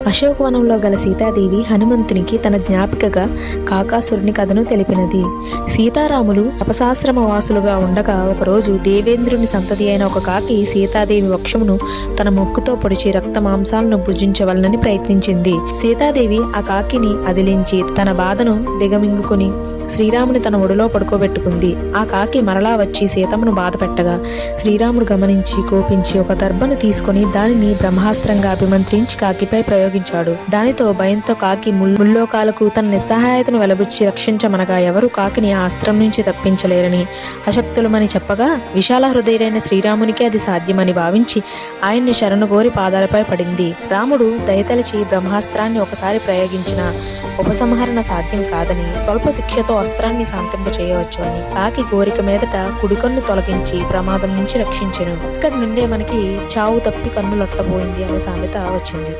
అశోకవనంలో గల సీతాదేవి హనుమంతునికి తన జ్ఞాపికగా కాకాసురుని కథను తెలిపినది. సీతారాములు తపసాశ్రమ వాసులుగా ఉండగా ఒకరోజు దేవేంద్రుని సంతతి అయిన ఒక కాకి సీతాదేవి వక్షమును తన ముక్కుతో పొడిచి రక్త మాంసాలను భుజించవలనని ప్రయత్నించింది. సీతాదేవి ఆ కాకిని అదిలించి తన బాధను దిగమింగుకుని శ్రీరాముని తన ఒడిలో పడుకోబెట్టుకుంది. ఆ కాకి మరలా వచ్చి సీతమ్మను బాధ పెట్టగా శ్రీరాముడు గమనించి కోపించి ఒక దర్భను తీసుకుని దానిని బ్రహ్మాస్త్రంగా అభిమంత్రించి కాకిపై ప్రయోగించాడు. దానితో భయంతో కాకి ముల్లోకాలకు తన నిస్సహాయతను వెలబుచ్చి రక్షించమనగా ఎవరు కాకిని ఆ అస్త్రం నుంచి తప్పించలేరని అశక్తులమని చెప్పగా విశాల హృదయుడైన శ్రీరామునికి అది సాధ్యమని భావించి ఆయన్ని శరణు కోరి పాదాలపై పడింది. రాముడు దయతలచి బ్రహ్మాస్త్రాన్ని ఒకసారి ప్రయోగించిన ఉపసంహరణ సాధ్యం కాదని స్వల్ప శిక్షతో అస్త్రాన్ని శాంతింప చేయవచ్చు అని కాకి కోరిక మీదట కుడికన్ను తొలగించి ప్రమాదం నుంచి రక్షించెను. ఇక్కడి నుండే మనకి చావు తప్పి కన్ను లొట్టబోయింది అనే సామెత వచ్చింది.